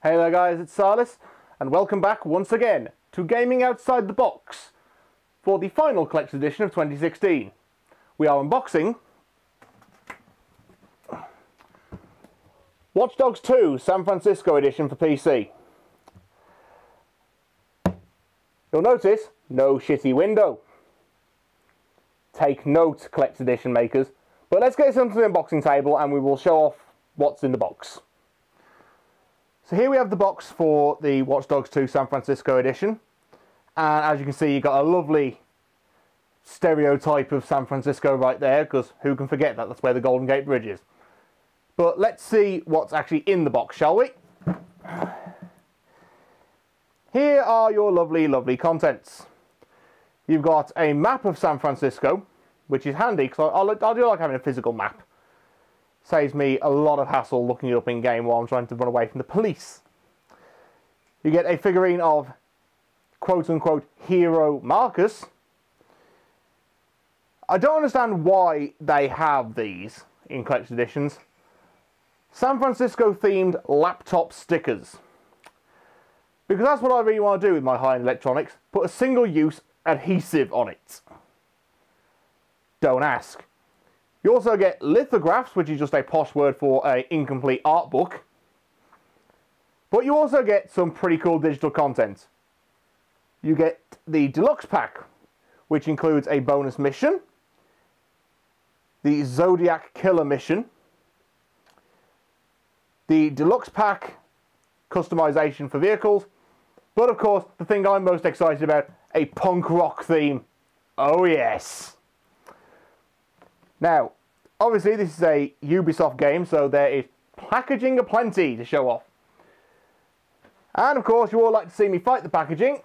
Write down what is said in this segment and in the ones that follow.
Hey there guys, it's Salis, and welcome back once again to Gaming Outside the Box for the final collector's edition of 2016. We are unboxing Watch Dogs 2 San Francisco edition for PC. You'll notice, no shitty window. Take note, collector's edition makers. But let's get onto the unboxing table and we will show off what's in the box. So here we have the box for the Watch Dogs 2 San Francisco edition. And as you can see, you've got a lovely stereotype of San Francisco right there, because who can forget that? That's where the Golden Gate Bridge is. But let's see what's actually in the box, shall we? Here are your lovely, lovely contents. You've got a map of San Francisco, which is handy, because I do like having a physical map. Saves me a lot of hassle looking it up in game while I'm trying to run away from the police. You get a figurine of quote-unquote hero Marcus. I don't understand why they have these in collector's editions. San Francisco themed laptop stickers. Because that's what I really want to do with my high-end electronics. Put a single-use adhesive on it. Don't ask. You also get lithographs, which is just a posh word for an incomplete art book. But you also get some pretty cool digital content. You get the deluxe pack, which includes a bonus mission, the Zodiac Killer mission, the deluxe pack customization for vehicles, but of course, the thing I'm most excited about, a punk rock theme. Oh yes! Now, obviously this is a Ubisoft game, so there is packaging aplenty to show off. And of course, you all like to see me fight the packaging.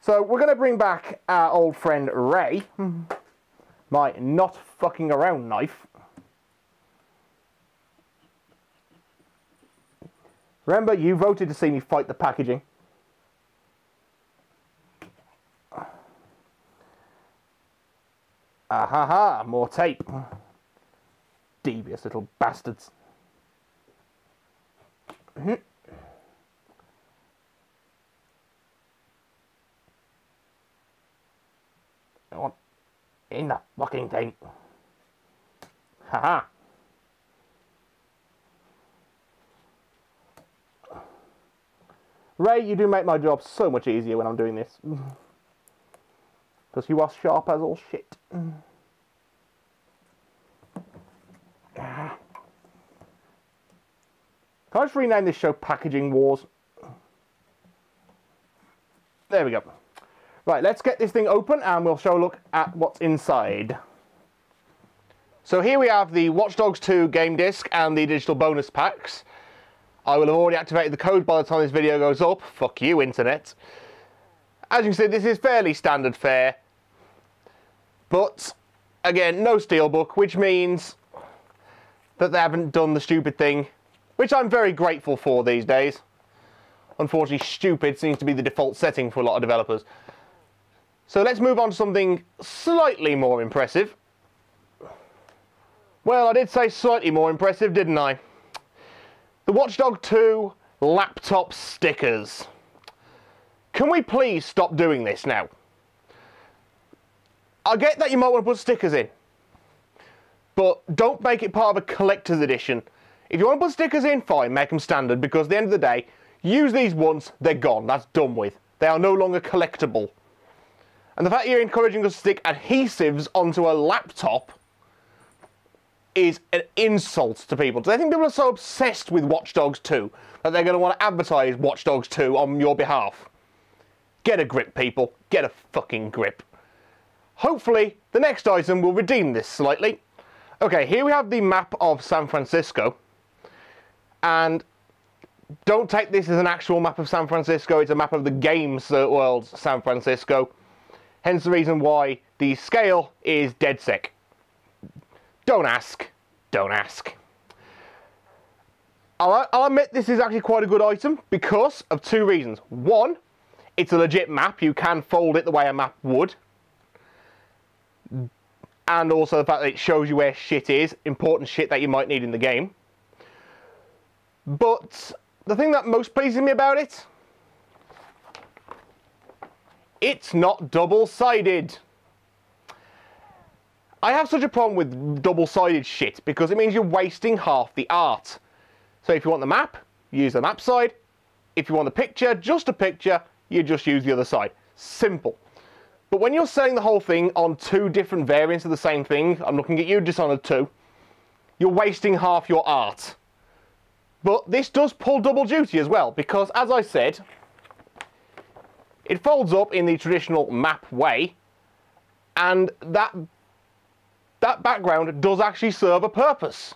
So we're going to bring back our old friend Ray, my not fucking around knife. Remember, you voted to see me fight the packaging. Ahaha, more tape. Devious little bastards. I want in the fucking thing. Haha. Ray, you do make my job so much easier when I'm doing this. Because you are sharp as all shit. Can I just rename this show Packaging Wars? There we go. Right, let's get this thing open and we'll show a look at what's inside. So here we have the Watch Dogs 2 game disc and the digital bonus packs. I will have already activated the code by the time this video goes up. Fuck you, internet. As you can see, this is fairly standard fare. But, again, no steelbook, which means that they haven't done the stupid thing, which I'm very grateful for these days. Unfortunately, stupid seems to be the default setting for a lot of developers. So let's move on to something slightly more impressive. Well, I did say slightly more impressive, didn't I? The Watch Dogs 2 laptop stickers. Can we please stop doing this now? I get that you might want to put stickers in, but don't make it part of a collector's edition. If you want to put stickers in, fine, make them standard, because at the end of the day, use these once, they're gone, that's done with. They are no longer collectible. And the fact you're encouraging us to stick adhesives onto a laptop is an insult to people. I think people are so obsessed with Watch Dogs 2 that they're going to want to advertise Watch Dogs 2 on your behalf. Get a grip, people. Get a fucking grip. Hopefully, the next item will redeem this slightly. Okay, here we have the map of San Francisco. And don't take this as an actual map of San Francisco. It's a map of the games world San Francisco. Hence the reason why the scale is dead sick. Don't ask. Don't ask. I'll admit this is actually quite a good item because of two reasons. One, it's a legit map. You can fold it the way a map would. And also the fact that it shows you where shit is. Important shit that you might need in the game. But the thing that most pleases me about it, it's not double-sided. I have such a problem with double-sided shit because it means you're wasting half the art. So if you want the map, use the map side. If you want the picture, just a picture, you just use the other side. Simple. But when you're selling the whole thing on two different variants of the same thing, I'm looking at you, Dishonored 2, you're wasting half your art. But this does pull double duty as well, because as I said, it folds up in the traditional map way, and that background does actually serve a purpose.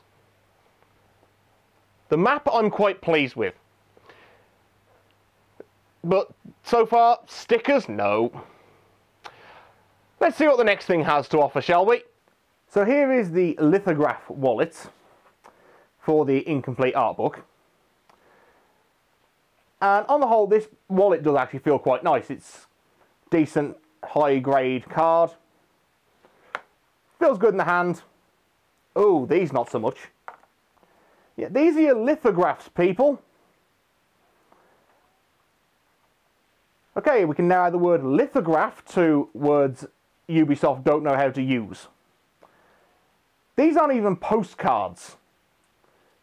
The map I'm quite pleased with. But so far, stickers, no. Let's see what the next thing has to offer, shall we? So here is the lithograph wallet for the incomplete art book. And on the whole, this wallet does actually feel quite nice. It's decent, high-grade card. Feels good in the hand. Oh, these not so much. Yeah, these are your lithographs, people. Okay, we can now add the word lithograph to words Ubisoft don't know how to use. These aren't even postcards.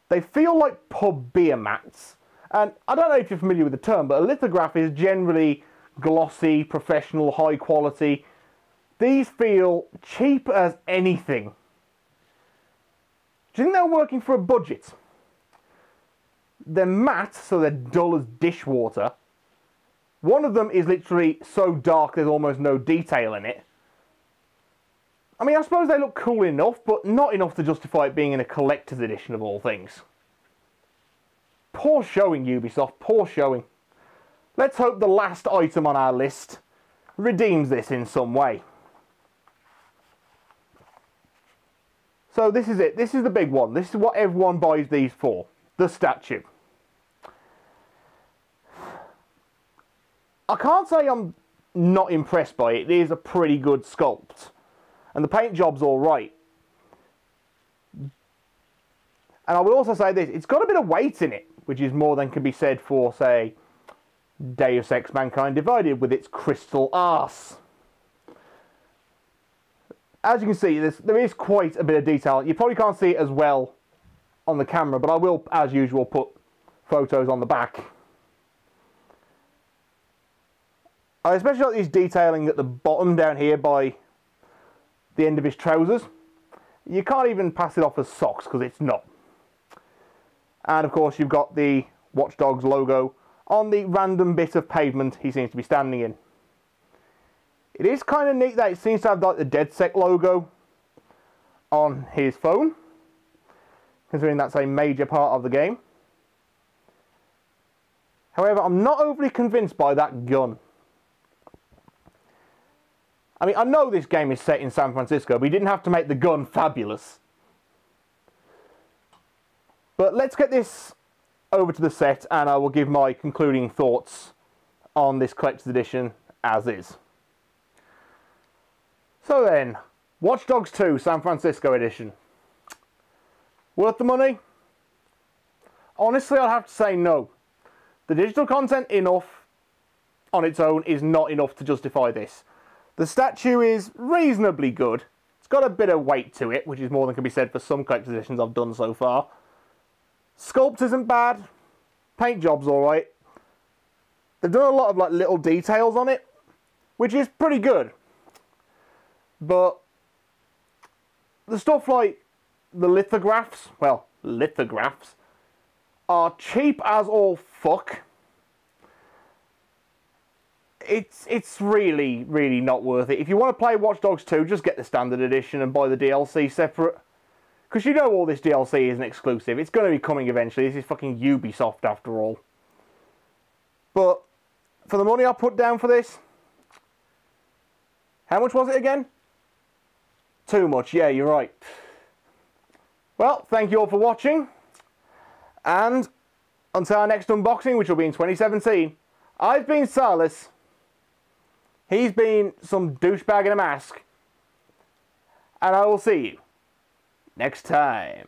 They feel like pub beer mats. And I don't know if you're familiar with the term, but a lithograph is generally glossy, professional, high quality. These feel cheap as anything. Do you think they're working for a budget? They're matte, so they're dull as dishwater. One of them is literally so dark there's almost no detail in it. I mean, I suppose they look cool enough, but not enough to justify it being in a collector's edition of all things. Poor showing, Ubisoft, poor showing. Let's hope the last item on our list redeems this in some way. So this is it. This is the big one. This is what everyone buys these for. The statue. I can't say I'm not impressed by it. It is a pretty good sculpt. And the paint job's alright. And I will also say this. It's got a bit of weight in it, which is more than can be said for, say, Deus Ex Mankind Divided with its crystal arse. As you can see, there is quite a bit of detail. You probably can't see it as well on the camera, but I will, as usual, put photos on the back. I especially like this detailing at the bottom down here by the end of his trousers. You can't even pass it off as socks because it's not. And of course you've got the Watch Dogs logo on the random bit of pavement he seems to be standing in. It is kind of neat that it seems to have like the DedSec logo on his phone, considering that's a major part of the game. However, I'm not overly convinced by that gun. I mean, I know this game is set in San Francisco, but he didn't have to make the gun fabulous. But let's get this over to the set and I will give my concluding thoughts on this collector's edition as is. So then, Watch Dogs 2 San Francisco edition. Worth the money? Honestly, I'll have to say no. The digital content enough on its own is not enough to justify this. The statue is reasonably good. It's got a bit of weight to it, which is more than can be said for some collector's editions I've done so far. Sculpt isn't bad. Paint job's alright. They've done a lot of like little details on it, which is pretty good. But the stuff like the lithographs, well, lithographs, are cheap as all fuck. It's really, really not worth it. If you want to play Watch Dogs 2, just get the standard edition and buy the DLC separate. Because you know all this DLC isn't exclusive. It's going to be coming eventually. This is fucking Ubisoft after all. But for the money I put down for this, how much was it again? Too much, yeah, you're right. Well, thank you all for watching. And until our next unboxing, which will be in 2017, I've been Salis. He's been some douchebag in a mask. And I will see you next time.